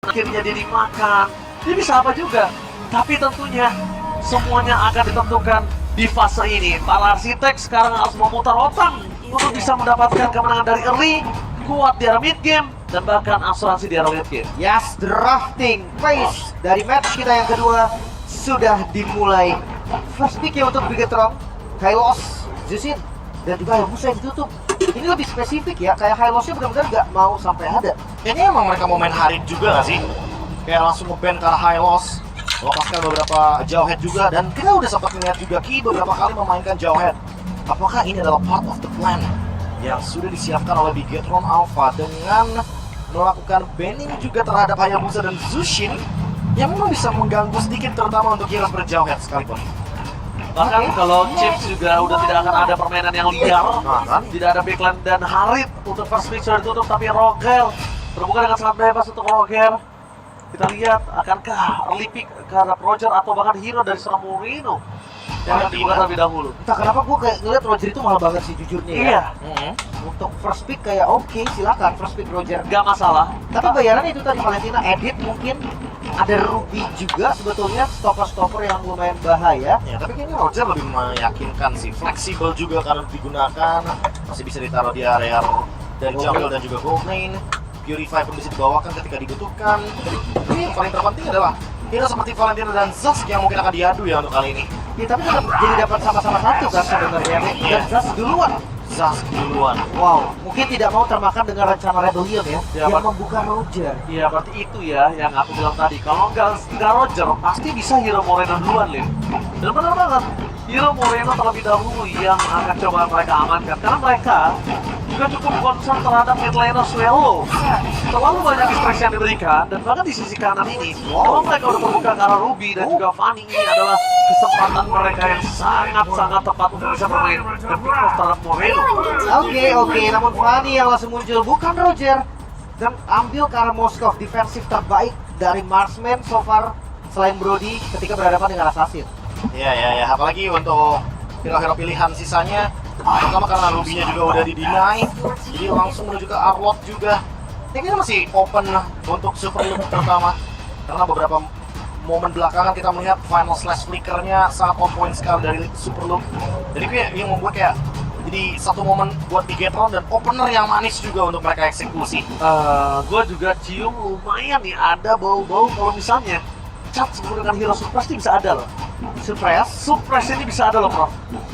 akhirnya dia dimakan. Dia bisa apa juga. Tapi tentunya semuanya akan ditentukan di fase ini. Para arsitek sekarang harus memutar otak untuk bisa mendapatkan kemenangan dari early, kuat di arah mid game, dan bahkan asuransi di arah late game. Yes, drafting phase dari match kita yang kedua sudah dimulai. First pick ya untuk Bigetron, Hylos, Zusin, dan juga Hayabusa yang ditutup. Ini lebih spesifik ya, kayak Hylosnya benar-benar nggak mau sampai ada. Ini emang mereka mau main Harit juga nggak sih? Kayak langsung nge-ban ke arah Hylos, lepaskan beberapa Jawhead juga, dan kita udah sempat melihat juga Ki beberapa kali memainkan Jawhead. Apakah ini adalah part of the plan yang sudah disiapkan oleh Bigetron Alpha dengan melakukan banning juga terhadap Hayabusa dan Zushin yang memang bisa mengganggu sedikit terutama untuk heroes berjauhead sekalipun. Bahkan kalau Chips juga udah tidak akan ada permainan yang liar, kan? tidak ada backline dan Harit untuk first pick sudah ditutup, tapi Roger terbuka dengan sangat bebas untuk Roger. Kita lihat akankah early pick ke arah Roger atau bahkan hero dari seorang Moreno yang akan dibuka terlebih dahulu. Entah kenapa gue kayak ngeliat Roger itu mahal banget sih jujurnya ya. Iya, Untuk first pick kayak oke, silakan first pick Roger. nggak masalah. Tapi bayaran itu tadi Valentina edit mungkin ada Ruby juga sebetulnya stopper-stopper yang lumayan bahaya. Ya, tapi kayaknya Roger lebih meyakinkan sih, fleksibel juga karena digunakan, masih bisa ditaruh di area dari jungle dan juga gold lane. Purify pun bisa dibawakan ketika dibutuhkan. Tapi yang paling terpenting adalah hero seperti Valentina dan Zask yang mungkin akan diadu ya untuk kali ini. Ya tapi tetap jadi dapat sama-sama satu kan sebenarnya. Dan Zas duluan. Zask duluan. Wow, mungkin tidak mau termakan dengan rencana Rebellion ya, Ya, yang Pak. membuka Roger. Iya, berarti itu ya yang aku bilang tadi. Kalau nggak Roger, pasti bisa hero Moreno duluan, Lim. Dan benar banget, hero Moreno terlebih dahulu yang akan coba mereka amankan. Karena mereka juga cukup concern terhadap mid laner Swallow. Terlalu banyak distraksi yang diberikan, dan bahkan di sisi kanan ini, kalau mereka udah terbuka ke arah Ruby dan juga Fanny, ini adalah kesempatan mereka yang sangat-sangat tepat untuk bisa bermain dan pick off terhadap Moreno. Oke, namun Fanny yang langsung muncul bukan Roger dan ambil ke arah Moskov, defensif terbaik dari Marksman so far selain Brody ketika berhadapan dengan Assassin. Ya, apalagi untuk hero-hero pilihan sisanya. Pertama karena Ruby-nya juga udah di-deny, jadi langsung menuju ke Arlott juga. Ini kayaknya masih open untuk Super Loop terutama, karena beberapa momen belakangan kita melihat final slash flickernya sangat on point sekali dari Super Loop. Jadi kayak yang membuat kayak jadi satu momen buat Bigetron dan opener yang manis juga untuk mereka eksekusi. Gue juga cium lumayan nih ada bau-bau kalau misalnya cat sebelum dengan hero suppress ini bisa ada loh. Suppress ini bisa ada loh, Prof.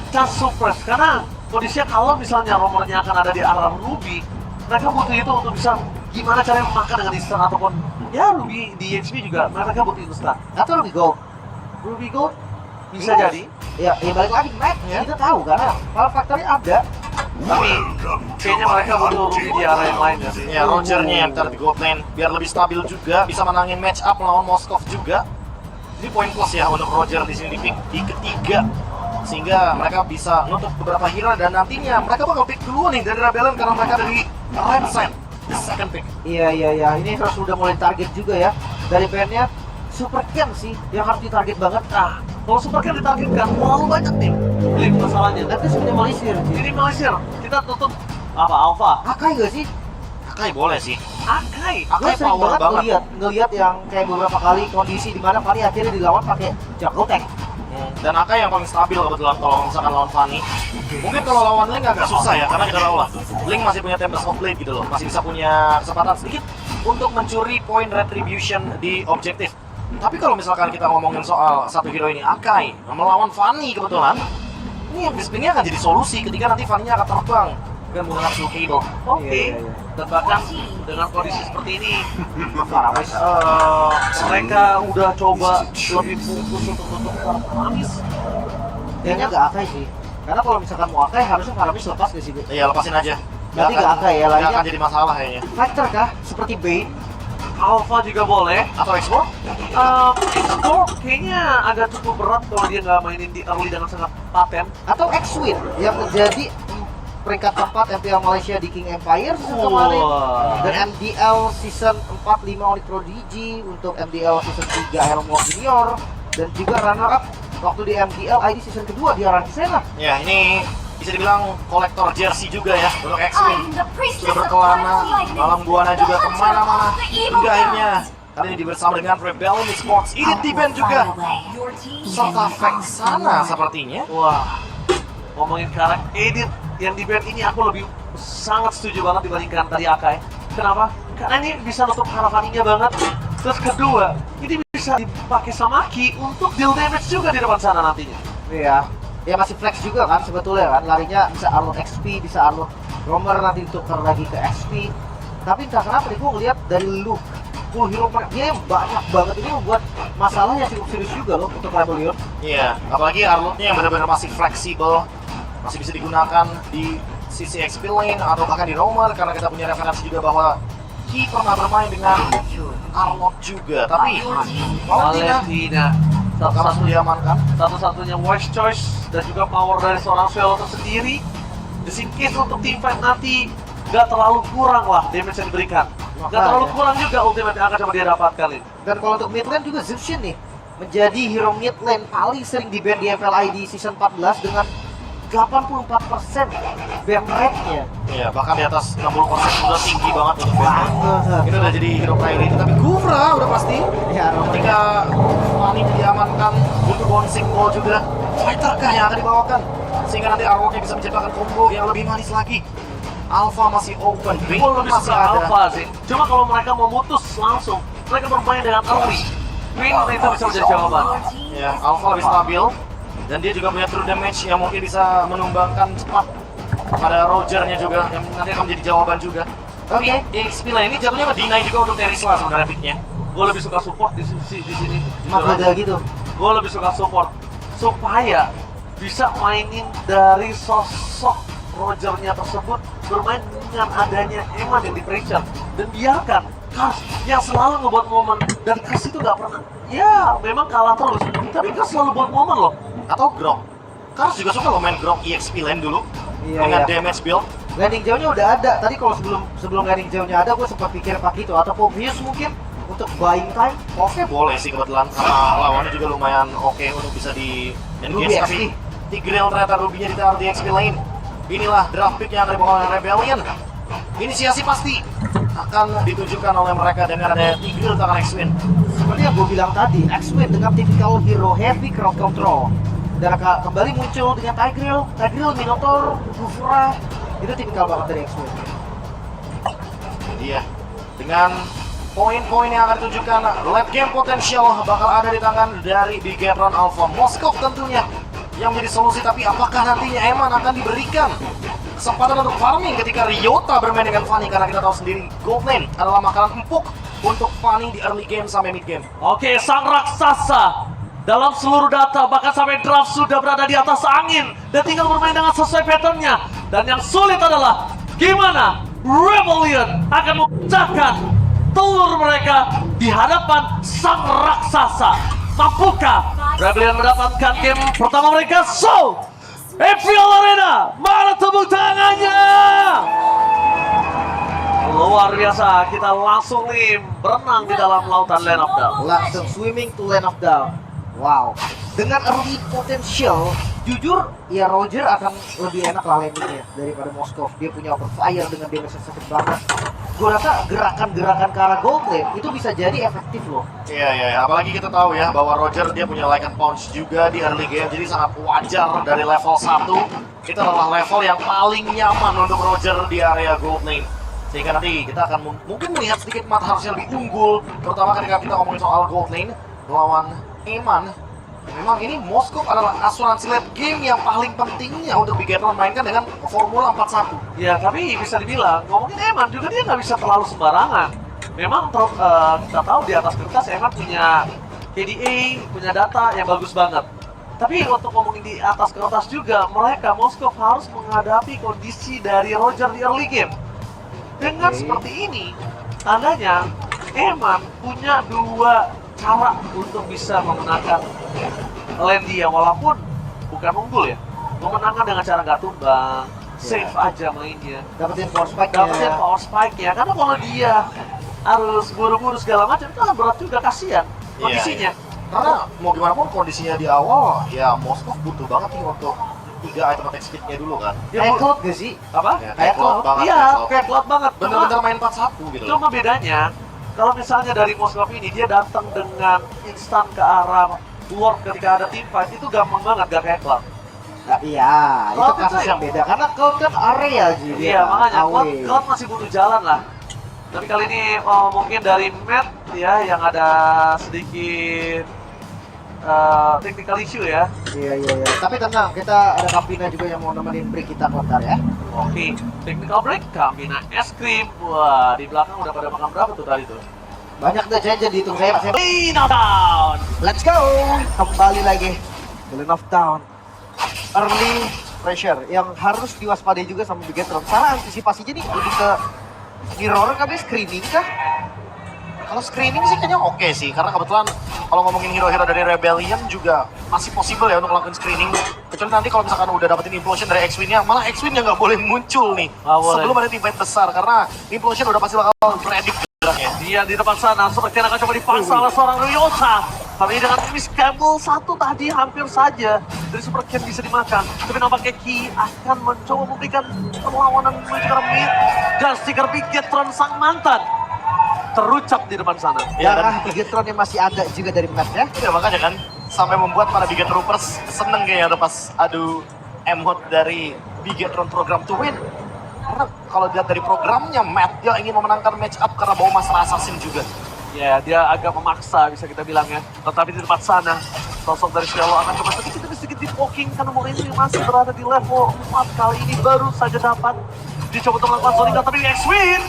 Cat suppress karena kondisinya kalau misalnya rumornya akan ada di arah Ruby, mereka butuh itu untuk bisa gimana caranya makan dengan instan ataupun ya Ruby di HP juga mereka butuh instan. Atau Ruby Gold. Ruby Gold bisa Yes. jadi, Ya balik lagi Mac, kita tahu karena Power Factory ada. tapi kayaknya mereka butuh Ruby di arah yang lain ya. Ya, Roger-nya yang taruh di gold lane biar lebih stabil juga, bisa menangin match up melawan Moskov juga. Jadi poin plus ya untuk Roger di sini di pick di ketiga, sehingga mereka bisa nutup beberapa hero dan nantinya mereka bakal pick duluan nih dari Rebellion karena mereka dari right side, the second pick. Iya, ini harus udah mulai target juga ya dari bandnya. Super Ken sih yang harus ditarget banget. Nah, kalau super kan ditargetkan terlalu banyak nih. Link masalahnya. Nanti minimalisir. Minimalisir. Kita tutup apa Alpha? Akai gak sih? Akai boleh sih. Akai. Gue Akai sering power banget banget. ngeliat yang kayak beberapa kali kondisi di mana Fanny akhirnya dilawan pakai Jago Tank. Dan Akai yang paling stabil kebetulan kalau misalkan lawan Fanny. Mungkin kalau lawan Link agak susah ya, karena kita tahu lah Link masih punya Tempest of Blade gitu loh, masih bisa punya kesempatan sedikit untuk mencuri poin retribution di objektif. Tapi kalau misalkan kita ngomongin soal satu hero ini, Akai melawan Fanny kebetulan, ini Bispingnya akan jadi solusi ketika nanti Fanny-nya akan terbang dengan menggunakan Soul Cable. Oke. Iya. Dan bahkan dengan kondisi seperti ini, Faramis. mereka udah coba lebih fokus untuk tutup Faramis. Kayaknya gak Akai sih. Karena kalau misalkan mau Akai harusnya Faramis lepas gak sih? Bu? Iya, lepasin aja. Berarti nggak Akai ya, nggak lainnya. akan jadi masalah kayaknya. Fighter kah? Seperti Bane? Alpha juga boleh. Atau Explore? Explore kayaknya agak cukup berat kalau dia nggak mainin di early dengan sangat paten. Atau X-Win yang menjadi peringkat 4 MPL Malaysia di King Empire season kemarin. Wah. Dan MDL season 4 5 Onyx Prodigy untuk MDL season 3 Helmwall Junior. Dan juga runner up waktu di MDL ID season kedua di Aransena. Ya, ini bisa dibilang kolektor jersey juga ya untuk X-Wing. Sudah berkelana, malam buana juga kemana-mana, hingga akhirnya Kali ini bersama dengan Rebellion Esports. Ini T-Band juga serta Vexana sepertinya. Wah, ngomongin karakter edit yang di band ini aku lebih sangat setuju banget dibandingkan tadi Akai. Kenapa? Karena ini bisa nutup harapannya banget. Terus kedua, ini bisa dipakai sama Ki untuk deal damage juga di depan sana nantinya. Iya. Ya masih flex juga kan sebetulnya kan. Larinya bisa unlock XP, bisa unlock roamer nanti tukar lagi ke XP. Tapi entah kenapa nih gue ngeliat dari look full hero dia yang banyak banget ini membuat masalah yang cukup serius juga loh untuk Rebellion. Iya, apalagi Arlotnya yang benar-benar masih fleksibel, masih bisa digunakan di sisi XP lane atau bahkan di roamer, karena kita punya referensi juga bahwa Ki pernah bermain dengan Arlot juga. Tapi Valentina harus diamankan. satu-satunya wise choice dan juga power dari seorang Swallow sendiri. Just in case untuk team fight nanti gak terlalu kurang lah damage yang diberikan. Gak terlalu kurang juga ultimate yang akan coba dia dapatkan ini. Dan kalau untuk mid lane juga Zephyr nih menjadi hero mid lane paling sering di ban di MPLI di season 14 dengan 84% ban rate-nya. Iya, bahkan di atas 60% sudah tinggi banget untuk ban. Banget. Ini udah jadi hero priority, tapi Kufra udah pasti. Ya, Ketika Fanny diamankan, butuh bouncing ball juga. Fighter kah yang akan dibawakan? Sehingga nanti Arlotnya bisa menciptakan combo yang lebih manis lagi. Alpha masih open, Bing Gue lebih masih suka ada. Alpha sih. Cuma kalau mereka mau mutus langsung, mereka bermain dengan early. Win itu bisa menjadi jawaban. Ya, Alpha lebih stabil dan dia juga punya true damage yang mungkin bisa menumbangkan cepat pada Rogernya juga yang nanti akan menjadi jawaban juga. Tapi XP lah ini jatuhnya nge-deny juga untuk Terisla sebenarnya picknya. Gue lebih suka support di sini. Maka ada gitu. Gue lebih suka support supaya bisa mainin dari sosok Rogernya tersebut bermain dengan adanya Eman yang di pressure dan biarkan Kars yang selalu ngebuat momen, dan Kars itu gak pernah, ya memang kalah terus, tapi Kars selalu buat momen loh. Atau Grok. Kars juga suka lo main Grok EXP lane dulu dengan damage build. Landing jauhnya udah ada. Tadi kalau sebelum landing jauhnya ada, gue sempat pikir pakai itu atau Pobius mungkin untuk buying time. Oke, boleh sih kebetulan karena lawannya juga lumayan oke untuk bisa di Ruby engage, XP. tapi Tigreal ternyata Ruby-nya ditaruh di XP lane. Inilah draft pick yang akan dibawa oleh Rebellion. Inisiasi pasti akan ditunjukkan oleh mereka dengan ada Tigreal tangan X-Wing. Seperti yang gue bilang tadi, X-Wing dengan typical hero heavy crowd control. Dan kembali muncul dengan Tigreal, Minotaur, Gufra. Itu tipikal banget dari X-Wing. Iya, dengan poin-poin yang akan ditunjukkan, late game potential bakal ada di tangan dari Bigetron Alpha Moskov tentunya yang menjadi solusi. Tapi apakah nantinya Eman akan diberikan kesempatan untuk farming ketika Ryota bermain dengan Fanny, karena kita tahu sendiri gold lane adalah makanan empuk untuk Fanny di early game sampai mid game. Oke, sang raksasa dalam seluruh data bahkan sampai draft sudah berada di atas angin dan tinggal bermain dengan sesuai patternnya. Dan yang sulit adalah gimana Rebellion akan memecahkan telur mereka di hadapan sang raksasa. Mampukah Rebellion mendapatkan game pertama mereka? So, Atrial Arena, mana tepuk tangannya? Luar biasa, kita langsung nih berenang di dalam lautan Land of Dawn. Langsung swimming to Land of Dawn. Wow. Dengan early potential, jujur ya Roger akan lebih enak lah landingnya daripada Moskov. Dia punya overfire dengan damage yang sakit banget. Gue rasa gerakan-gerakan ke arah gold lane itu bisa jadi efektif loh. Iya, apalagi kita tahu ya bahwa Roger dia punya like and punch juga di early game, jadi sangat wajar dari level 1 itu adalah level yang paling nyaman untuk Roger di area gold lane. Sehingga nanti kita akan mungkin melihat sedikit mata harusnya lebih unggul, terutama ketika kita ngomongin soal gold lane melawan Eman. Memang ini Moskov adalah asuransi late game yang paling pentingnya untuk Bigetron mainkan dengan Formula 41. Ya, tapi bisa dibilang, ngomongin Eman juga dia nggak bisa terlalu sembarangan. Memang kita tahu di atas kertas Eman punya KDA, punya data yang bagus banget. Tapi untuk ngomongin di atas kertas juga, mereka Moskov harus menghadapi kondisi dari Roger di early game. Dengan seperti ini, tandanya Eman punya dua cara untuk bisa memenangkan lane dia, walaupun bukan unggul ya, memenangkan dengan cara nggak tumbang, safe aja mainnya, Dapetin power spike ya. Karena kalau dia harus buru-buru segala macam itu kan berat juga, kasihan kondisinya. Karena mau gimana pun kondisinya di awal ya Moskov butuh banget nih untuk 3 item attack speed-nya dulu kan. Kayak Cloud gak sih? Apa? Ya, Kayak Cloud banget. Iya, kayak Cloud banget. Bener-bener main 41 gitu. Cuma bedanya kalau misalnya dari Moskov ini dia datang dengan instan ke arah Lord ketika ada team fight itu gampang banget, gak kayak Cloud. Nah, iya, itu Cloud kasus itu yang beda karena Cloud kan area jadi. Iya, makanya Cloud masih butuh jalan lah. Tapi kali ini mungkin dari Matt ya yang ada sedikit technical issue ya. Iya. Tapi tenang, kita ada Kampina juga yang mau nemenin break kita kontar ya. Oke, technical break, Kampina es krim. Wah, di belakang udah pada makan berapa tuh tadi tuh? Banyak tuh saya jadi hitung saya. Down. Let's go. Kembali lagi. Villain of Town. Early pressure yang harus diwaspadai juga sama Bigetron. Salah antisipasinya nih lebih ke mirror kah, screening kah? Kalau screening sih kayaknya oke sih, karena kebetulan kalau ngomongin hero-hero dari Rebellion juga masih possible ya untuk ngelakuin screening. Kecuali nanti kalau misalkan udah dapetin implosion dari X-Wing-nya, malah X-Wing-nya nggak boleh muncul nih sebelum ada team fight besar, karena implosion udah pasti bakal predict geraknya. Dia di depan sana, seperti akan coba dipaksa oleh seorang Ryota. Tapi dengan Miss Campbell satu tadi hampir saja dari Super Ken bisa dimakan. Tapi nampaknya Ki akan mencoba memberikan perlawanan menuju ke mid. Dan stiker Bigetron sang mantan terucap di depan sana. Darah Bigetron yang masih ada juga dari Matt ya. Ya makanya kan, sampai membuat para Biget Troopers seneng kayaknya pas adu M-Hot dari Bigetron Program to Win. Karena kalau dilihat dari programnya, Matt dia ingin memenangkan match up karena bawa masalah assassin juga. Ya, dia agak memaksa bisa kita bilang ya. Tetapi di depan sana, sosok dari Cielo akan coba sedikit di poking karena Moreno masih berada di level 4 kali ini baru saja dapat dicoba untuk melakukan zoning, tapi X-Wing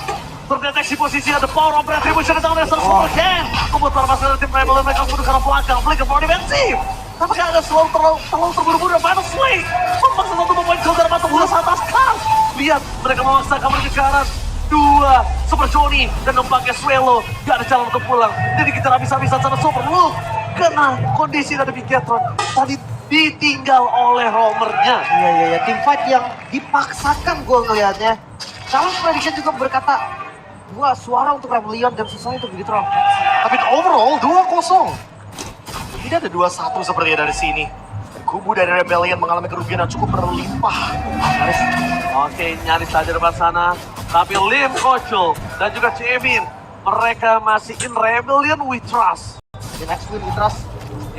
terdeteksi posisi ada power of retribution datang dari Super Ken. Membuat para pasukan tim Rebel mereka mundur ke arah belakang, Flicker for defensif. Tapi agak terlalu terburu-buru dan Final Slate memaksa satu pemain counter mata bola atas Kars. Lihat mereka memaksakan mereka ke arah dua Super Johnny dan nampaknya Swello gak ada jalan untuk pulang. Jadi kita habis-habisan sana Super Luke kena kondisi dari Bigetron tadi ditinggal oleh roamernya. Iya. Team fight yang dipaksakan gue ngelihatnya. Kalau prediction juga berkata 2 suara untuk Rebellion dan sisanya untuk Bigetron. Tapi overall 2-0. Tidak ada 2-1 sepertinya dari sini. Kubu dari Rebellion mengalami kerugian yang cukup berlimpah. Nyaris. Oke, nyaris saja depan sana. Tapi Lim Kochul dan juga Cevin, mereka masih in Rebellion we trust. In X-Wing we trust.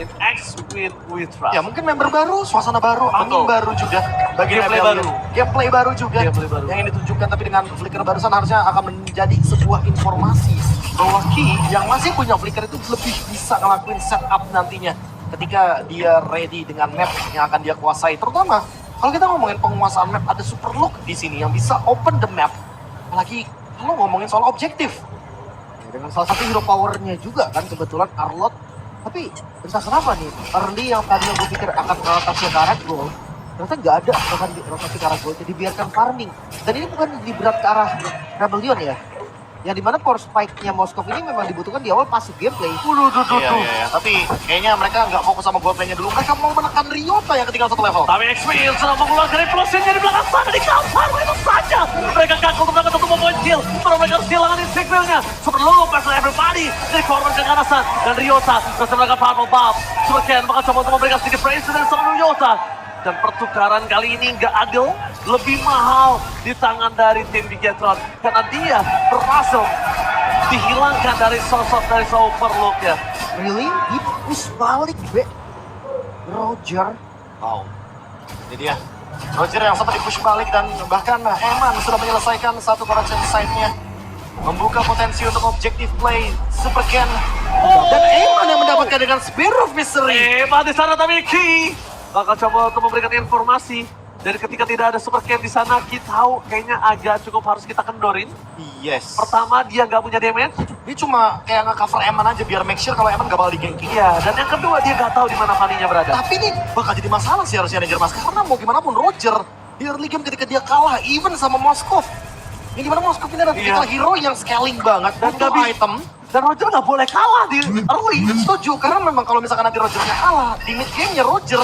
In X-Win we trust. Ya mungkin member baru, suasana baru, angin Betul. baru juga. Bagi Gameplay Rebellion. baru. Gameplay baru juga. Gameplay baru. Yang ini ditunjukkan tapi dengan flicker barusan harusnya akan menjadi sebuah informasi bahwa Ki yang masih punya flicker itu lebih bisa ngelakuin setup nantinya ketika dia ready dengan map yang akan dia kuasai. Terutama kalau kita ngomongin penguasaan map, ada Super Luke di sini yang bisa open the map. Apalagi kalau ngomongin soal objektif. Ya, dengan salah satu hero powernya juga kan kebetulan Arlot. Tapi entah kenapa nih, early yang tadi gue pikir akan rotasi ke arah gold, ternyata nggak ada bahkan rotasi ke arah gold, jadi biarkan farming. Dan ini bukan di berat ke arah Rebellion ya, yang dimana power spike-nya Moskov ini memang dibutuhkan di awal pasif gameplay. Iya. Tapi kayaknya mereka nggak fokus sama gold play-nya dulu. Mereka mau menekan Ryota yang ketinggalan 1 level. Tapi X-Wing sudah mengeluarkan implosionnya di belakang sana di counter itu saja. Mereka gagal untuk melakukan satu poin kill. Baru mereka harus kehilangan insignialnya. Super Luke versus everybody dari korban keganasan. Dan Ryota berhasil melakukan powerful buff. Super Ken bakal coba untuk memberikan sedikit praise dari seorang Ryota. Dan pertukaran kali ini nggak adil, lebih mahal di tangan dari tim Bigetron karena dia berhasil dihilangkan dari sosok dari Super Luke ya. Really? Di push balik, Be. Roger. Wow. Ini dia. Roger yang sempat di-push balik dan bahkan Eman sudah menyelesaikan satu correction site-nya. Membuka potensi untuk objective play Super Ken. Dan Eman yang mendapatkan dengan Spear of Misery. Di sana tapi Ki bakal coba untuk memberikan informasi. Dan ketika tidak ada Super Ken di sana, kita tahu kayaknya agak cukup harus kita kendorin. Yes. Pertama, dia nggak punya damage. Dia cuma kayak nge-cover Eman aja biar make sure kalau Eman gak bakal di-ganking. Iya, dan yang kedua dia nggak tahu di mana Fanny-nya berada. Tapi ini bakal jadi masalah sih harusnya Ranger Mas. Karena mau gimana pun Roger di early game ketika dia kalah even sama Moskov. Yang dimana Moskov ini adalah tipikal hero yang scaling banget dan nggak butuh bisa. item. Dan Roger nggak boleh kalah di early. Setuju, karena memang kalau misalkan nanti Rogernya kalah, di mid game-nya Roger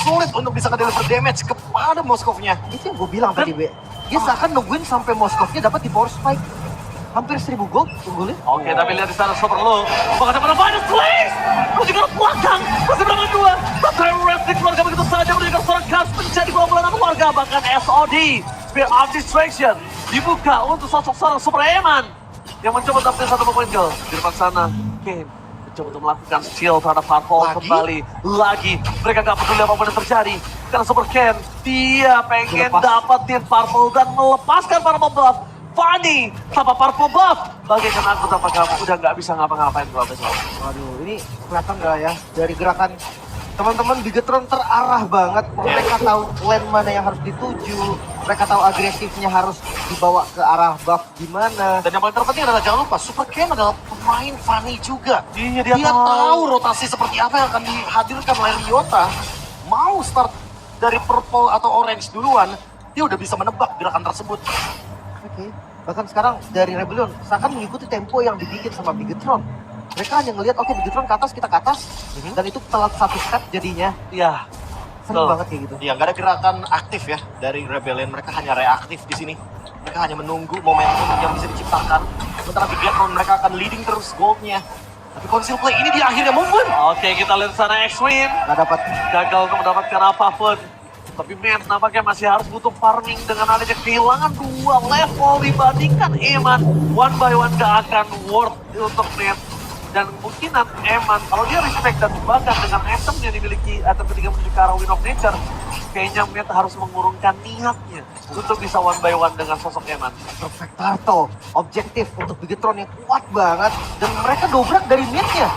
sulit untuk bisa nge-deliver damage kepada Moskovnya. Itu yang gue bilang tadi, Be. Dia seakan nungguin sampai Moskovnya dapat di power spike. Hampir 1000 gold, unggulnya. Oke, tapi lihat di sana Super Luke. Bakal dapat banyak place. Menuju ke belakang. Masih berapa dua. Tapi Wrestling keluarga begitu saja menuju ke seorang Kars menjadi kelompok keluarga. Bahkan SOD, Spear of Distraction, dibuka untuk sosok seorang Super Eman. yang mencoba tampil satu pemain gol. Di depan sana, Kane mencoba untuk melakukan steal terhadap Purple kembali. Lagi, mereka gak peduli apapun yang terjadi. Karena Super Ken, dia pengen dapetin Purple dan melepaskan Purple buff. Fanny, tanpa Purple buff, bagaikan aku tanpa kamu, udah gak bisa ngapa-ngapain gua besok. Waduh, ini kelihatan nggak ya dari gerakan teman-teman Bigetron terarah banget. Mereka tahu lane mana yang harus dituju. Mereka tahu agresifnya harus dibawa ke arah buff gimana. Dan yang paling terpenting adalah jangan lupa Super Ken adalah pemain Fanny juga. Iya, Dia tahu rotasi seperti apa yang akan dihadirkan oleh Ryota. Mau start dari purple atau orange duluan, dia udah bisa menebak gerakan tersebut. Oke. Bahkan sekarang dari Rebellion seakan mengikuti tempo yang dibikin sama Bigetron. Mereka hanya ngelihat oke Bigetron ke atas, kita ke atas. Dan itu telat satu step jadinya. Iya. Sering Betul. banget kayak gitu. Ya, nggak ada gerakan aktif ya dari Rebellion. Mereka hanya reaktif di sini. Mereka hanya menunggu momentum yang bisa diciptakan. Sementara Bigetron mereka akan leading terus goldnya. Tapi Conceal Play ini dia akhirnya movement. Oke, kita lihat sana X-Win. Nggak dapat. Gagal untuk mendapatkan apapun. Tapi Matt nampaknya masih harus butuh farming dengan adanya kehilangan 2 level dibandingkan Eman. One by one gak akan worth untuk Matt. Dan kemungkinan Eman, kalau dia respect dan bahkan dengan item yang dimiliki item ketiga menuju ke arah Wind of Nature, kayaknya Matt harus mengurungkan niatnya untuk bisa one by one dengan sosok Eman. Perfectato, objektif untuk Bigetron yang kuat banget. Dan mereka dobrak dari mid-nya.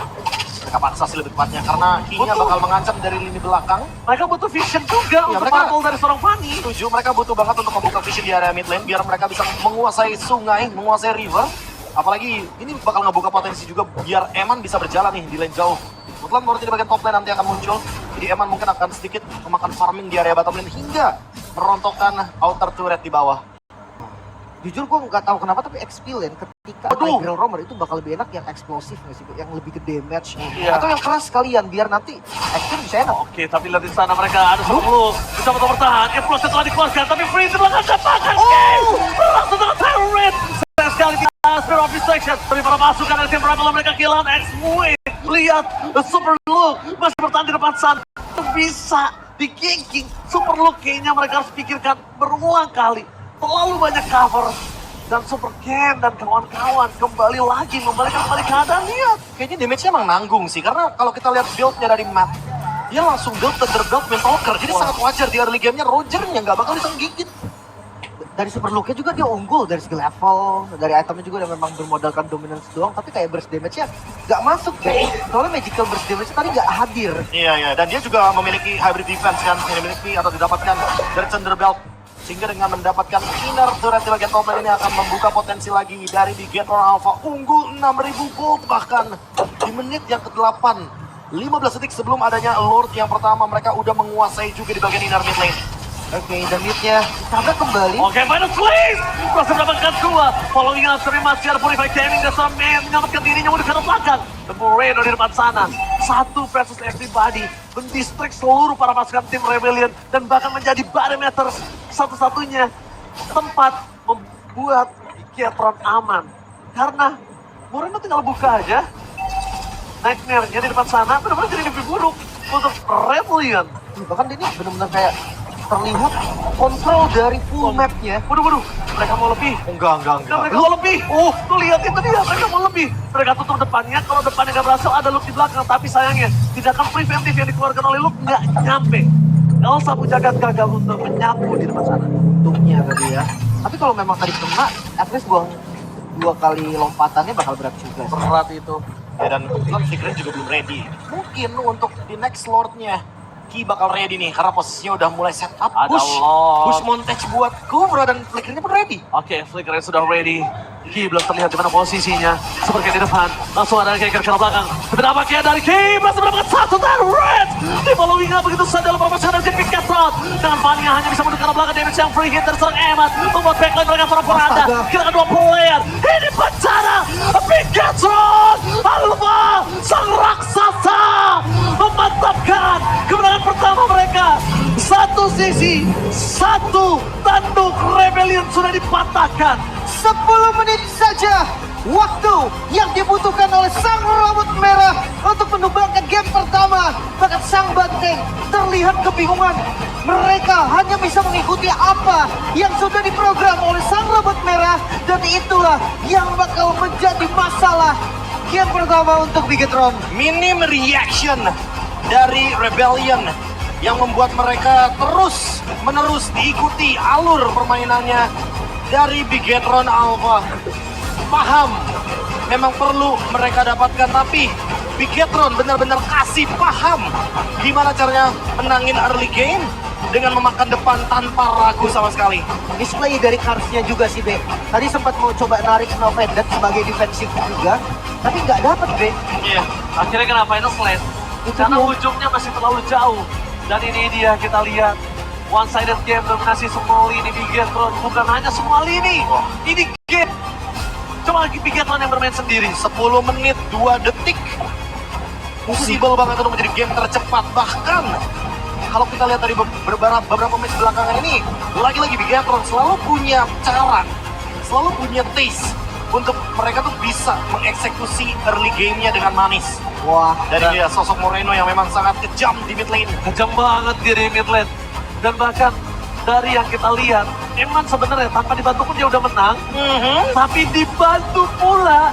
Mereka paksa sih lebih tepatnya karena King-nya bakal mengancam dari lini belakang. Mereka butuh vision juga untuk mereka- Purple dari seorang Fanny. Setuju, mereka butuh banget untuk membuka vision di area mid lane biar mereka bisa menguasai sungai, menguasai river. Apalagi ini bakal ngebuka potensi juga biar Eman bisa berjalan nih di lane jauh. Kebetulan Morty di bagian top lane nanti akan muncul. Jadi Eman mungkin akan sedikit memakan farming di area bottom lane hingga merontokkan outer turret di bawah. Jujur gue nggak tahu kenapa tapi XP lane ketika Aduh. Tigreal Roamer itu bakal lebih enak yang eksplosif nggak sih? Yang lebih ke damage. Iya. Atau yang keras sekalian biar nanti XP bisa enak. Oke, tapi lihat di sana mereka ada satu bisa untuk bertahan. Explosive telah dikeluarkan, tapi Free di belakang dapatkan Kane. Langsung dengan Terror Red. Sayang sekali di Spirit of Destruction. Tapi para pasukan dari tim Rebel mereka kehilangan X-Wing. Lihat, the Super Look masih bertahan di depan sana. Bisa di-ganking. Super Look kayaknya mereka harus pikirkan berulang kali. Terlalu banyak cover. Dan Super Ken dan kawan-kawan kembali lagi membalikan kembali keadaan. Lihat. Kayaknya damage-nya emang nanggung sih, karena kalau kita lihat build-nya dari Matt, dia langsung build Thunder Belt Windtalker. Jadi sangat wajar di early game-nya Roger-nya nggak bakal bisa gigit. Dari super look-nya juga dia unggul dari segi level, dari itemnya juga dia memang bermodalkan dominance doang, tapi kayak burst damage-nya nggak masuk deh. Soalnya magical burst damage tadi nggak hadir. Iya, dan dia juga memiliki hybrid defense kan, yang dimiliki atau didapatkan dari Thunder Belt. Sehingga dengan mendapatkan inner turret di bagian top lane ini akan membuka potensi lagi dari Bigetron Alpha. Unggul 6.000 gold bahkan di menit yang ke-8. 15 detik sebelum adanya Lord yang pertama, mereka udah menguasai juga di bagian inner mid lane. Oke, dan mid-nya ditabrak kembali. Oke, final squeeze! Masih mendapatkan 2. Following up tapi masih ada Purify Gaming dan sama Man menyelamatkan dirinya mudah ke belakang. Dan Moreno di depan sana. 1 versus everybody. Mendistrik seluruh para pasukan tim Rebellion. Dan bahkan menjadi barometer satu-satunya tempat membuat Bigetron aman. Karena Moreno tinggal buka aja. Nightmare-nya di depan sana benar-benar jadi lebih buruk untuk Rebellion. Bahkan ini benar-benar kayak terlihat kontrol dari full map-nya. Waduh, mereka mau lebih. Enggak. Dan mereka mau lebih. Tuh lihat itu dia, mereka mau lebih. Mereka tutup depannya, kalau depannya nggak berhasil ada Luke di belakang. Tapi sayangnya, tindakan preventif yang dikeluarkan oleh Luke nggak nyampe. Elsa Pujagat gagal untuk menyapu di depan sana. Untungnya tadi ya. Tapi kalau memang tadi kena, at least buang 2 kali lompatannya bakal berat juga. Berat itu. Ya, dan kebetulan Flickr juga belum ready. Mungkin untuk di next Lord-nya Ki bakal ready nih, karena posisinya udah mulai set up. Ada Push Lord. montage buat Cobra dan Flickr-nya pun ready. Oke, Flicker sudah ready. Ki belum terlihat di mana posisinya. Seperti di depan, langsung ada Kicker ke belakang. Tapi nampaknya dari Ki berhasil mendapatkan 1 Red. Di following up begitu saja dalam permasalahan dari Bigetron. Dengan Fanny hanya bisa menekan belakang damage yang free hit dari seorang Eman. Membuat backline mereka pura-pura ada. Kita 2 player. Ini bencana. Bigetron Alpha, sang raksasa, memantapkan kemenangan pertama mereka. Satu sisi, 1 tanduk Rebellion sudah dipatahkan. 10 menit saja waktu yang dibutuhkan oleh sang rambut merah untuk menumbangkan game pertama. Bahkan sang banteng terlihat kebingungan. Mereka hanya bisa mengikuti apa yang sudah diprogram oleh sang robot merah. Dan itulah yang bakal menjadi masalah game pertama untuk Bigetron. Minim reaction dari Rebellion yang membuat mereka terus-menerus diikuti alur permainannya dari Bigetron Alpha. Paham, memang perlu mereka dapatkan, tapi Bigetron benar-benar kasih paham gimana caranya menangin early game dengan memakan depan tanpa ragu sama sekali. Display dari Karsnya juga sih, Be. Tadi sempat mau coba narik Snow Vendor sebagai defensif juga, tapi nggak dapet, Be. Iya, Akhirnya kena final slate. Itu Karena dia. ujungnya masih terlalu jauh. Dan ini dia kita lihat. One-sided game dominasi semua lini Bigetron. Bukan hanya semua lini. Ini game. Cuma Bigetron yang bermain sendiri. 10 menit 2 detik. Possible banget untuk menjadi game tercepat. Bahkan kalau kita lihat dari beberapa match belakangan ini, lagi-lagi Bigetron selalu punya cara, selalu punya taste untuk mereka tuh bisa mengeksekusi early game-nya dengan manis. Wah, Dari dia sosok Moreno yang memang sangat kejam di mid lane. Kejam banget dia di mid lane. Dan bahkan dari yang kita lihat, Eman sebenarnya tanpa dibantu pun dia udah menang. Tapi dibantu pula,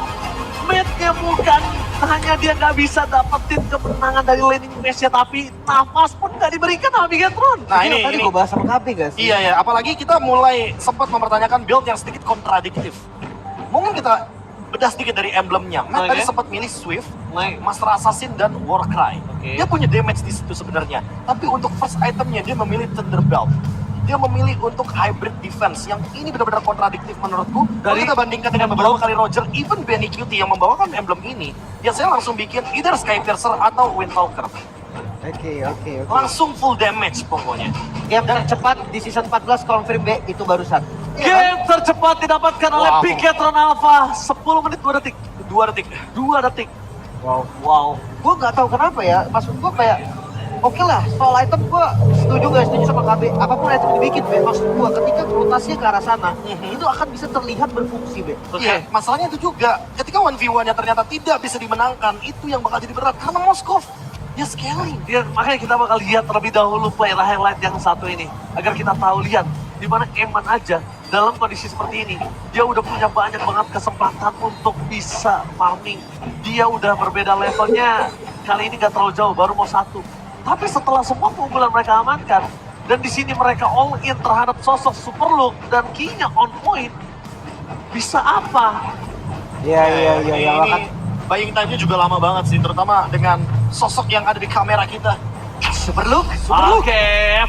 mate-nya bukan hanya dia nggak bisa dapetin kemenangan dari laning match-nya, tapi nafas pun nggak diberikan sama Bigetron. Nah ini tadi gue bahas sama KB gak sih? Iya ya, apalagi kita mulai sempat mempertanyakan build yang sedikit kontradiktif. Mungkin kita bedah sedikit dari emblemnya. Matt Oke. tadi sempat milih Swift, Baik. Master Assassin, dan Warcry. Oke. Dia punya damage di situ sebenarnya. Tapi untuk first itemnya dia memilih Thunderbelt. Dia memilih untuk hybrid defense yang ini benar-benar kontradiktif menurutku. Kalau Dari kita bandingkan dengan beberapa kali Roger, even Benny QT yang membawakan emblem ini, dia saya langsung bikin either Skypiercer atau Windtalker. Oke. Langsung full damage pokoknya. Game tercepat di season 14 confirm, Be, itu barusan. Game tercepat didapatkan oleh Wow. Bigetron Alpha. 10 menit 2 detik. 2 detik. 2 detik. Wow. Wow. Gue nggak tahu kenapa ya, maksud gue kayak oke lah, soal item gue setuju gak setuju sama KB. Apapun item yang dibikin, Be, maksud gue ketika rotasinya ke arah sana, itu akan bisa terlihat berfungsi, Be. Oke. Iya, masalahnya itu juga ketika 1v1-nya ternyata tidak bisa dimenangkan, itu yang bakal jadi berat karena Moskov dia scaling. Ya, makanya kita bakal lihat terlebih dahulu player highlight yang satu ini. Agar kita tahu lihat di mana Eman aja dalam kondisi seperti ini. Dia udah punya banyak banget kesempatan untuk bisa farming. Dia udah berbeda levelnya. Kali ini gak terlalu jauh, baru mau 1. Tapi setelah semua keunggulan mereka amankan, dan di sini mereka all in terhadap sosok Superlook dan key-nya on point, bisa apa? Iya, Ini bahkan buying time-nya juga lama banget sih, terutama dengan sosok yang ada di kamera kita. Superlook. Oke,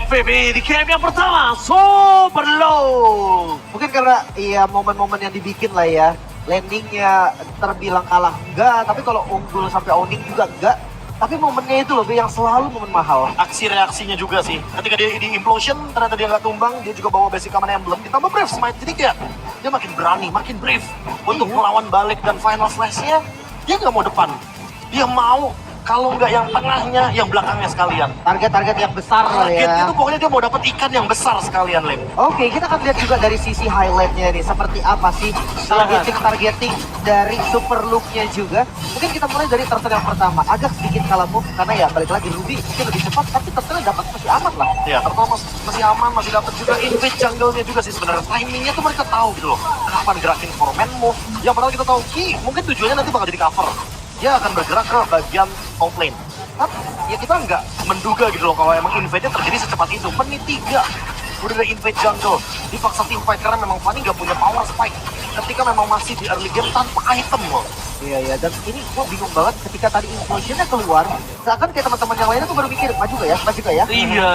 FPB di game yang pertama, Superlook. Mungkin karena iya momen-momen yang dibikin lah ya. Landingnya terbilang kalah enggak, tapi kalau unggul sampai owning juga enggak. Tapi momennya itu loh, Be, yang selalu momen mahal. Aksi reaksinya juga sih. Ketika dia di implosion, ternyata dia nggak tumbang, dia juga bawa basic command emblem, ditambah brave smite. Jadi kayak dia makin berani, makin brave untuk melawan balik, dan final slash-nya dia nggak mau depan. Dia mau kalau nggak yang tengahnya, yang belakangnya sekalian. Target-target yang besar lah Targetnya ya. tuh pokoknya dia mau dapat ikan yang besar sekalian, Lem. Oke, kita akan lihat juga dari sisi highlightnya nih, seperti apa sih targeting dari Superlook-nya juga. Mungkin kita mulai dari turtle yang pertama, agak sedikit kalah move karena ya balik lagi Ruby mungkin lebih cepat, tapi turtle dapat masih aman lah. Ya, terutama masih aman, masih dapat juga invade jungle-nya juga sih sebenarnya. Timingnya tuh mereka tahu gitu loh, kapan gerakin foreman move. Yang padahal kita tahu Ki, mungkin tujuannya nanti bakal jadi cover. Dia akan bergerak ke bagian top lane. Tapi ya kita nggak menduga gitu loh kalau emang invade-nya terjadi secepat itu. Menit 3 udah ada invade jungle. Dipaksa team fight karena memang Fanny nggak punya power spike. Ketika memang masih di early game tanpa item loh. Iya, dan ini gua bingung banget ketika tadi implosion-nya keluar, seakan kayak teman-teman yang lainnya tuh baru mikir, maju gak ya? Iya.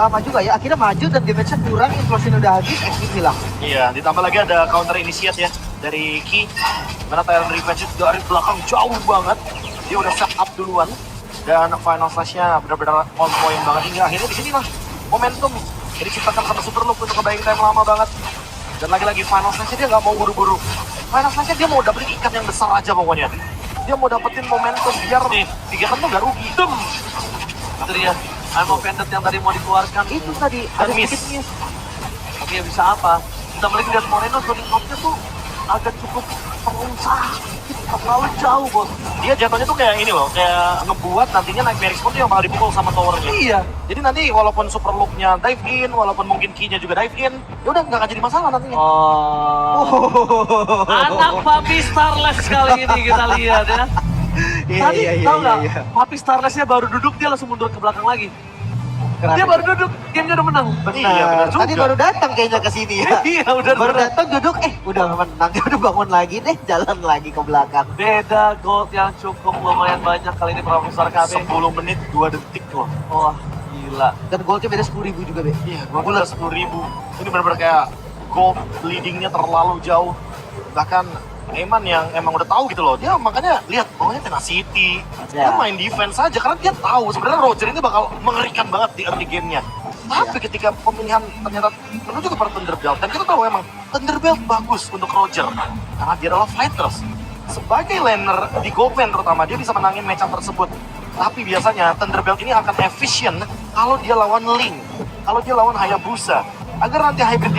Maju gak ya? Akhirnya maju dan damage-nya kurang, implosion udah habis, XP hilang. Iya, ditambah lagi ada counter initiate ya dari Ki. Karena Tyrant Revenge dari belakang jauh banget. Dia udah set up duluan. Dan final slash-nya benar-benar on point banget. Hingga akhirnya di sini lah momentum yang diciptakan sama Superlook untuk ngebayang time lama banget. Dan lagi-lagi final slash-nya dia nggak mau buru-buru. Final slash-nya dia mau dapetin ikan yang besar aja pokoknya. Dia mau dapetin momentum biar Bigetron tuh nggak rugi. Dem. Itu dia. I'm offended yang tadi mau dikeluarkan. Itu tadi, Dan ada miss. sedikit miss. Tapi ya bisa apa? Kita balik lihat Moreno, turning off-nya tuh agak cukup terlalu sakit, terlalu jauh bos. Dia jatuhnya tuh kayak ini loh, kayak ngebuat nantinya Nightmare Export tuh yang bakal dipukul sama towernya. Iya. Jadi nanti walaupun super loop-nya dive in, walaupun mungkin key-nya juga dive in, ya udah nggak akan jadi masalah nantinya. Oh. Anak Papi Starless kali ini kita lihat ya. Tadi tahu nggak? Papi Starless-nya baru duduk dia langsung mundur ke belakang lagi. Dia baru duduk, gamenya udah menang. Iya, benar juga. Tadi baru datang kayaknya ke sini ya. Iya, udah Baru menang. datang duduk, udah menang, dia udah bangun lagi deh, jalan lagi ke belakang. Beda gold yang cukup lumayan banyak kali ini Profesor KB. 10 menit 2 detik loh. Wah, gila. Dan goldnya beda 10.000 juga, Be. Iya, gua udah 10.000. Ini benar-benar kayak gold leadingnya terlalu jauh. Bahkan Eman yang emang udah tahu gitu loh, dia makanya lihat bawahnya Tenacity, dia Ya. main defense aja karena dia tahu sebenarnya Roger ini bakal mengerikan banget di early game-nya. Tapi ketika pemilihan ternyata menuju kepada Thunderbelt, dan kita tahu emang Thunderbelt bagus untuk Roger karena dia adalah fighters. Sebagai laner di gold lane terutama, dia bisa menangin matchup tersebut. Tapi biasanya Thunderbelt ini akan efisien kalau dia lawan Link, kalau dia lawan Hayabusa. Agar nanti hybrid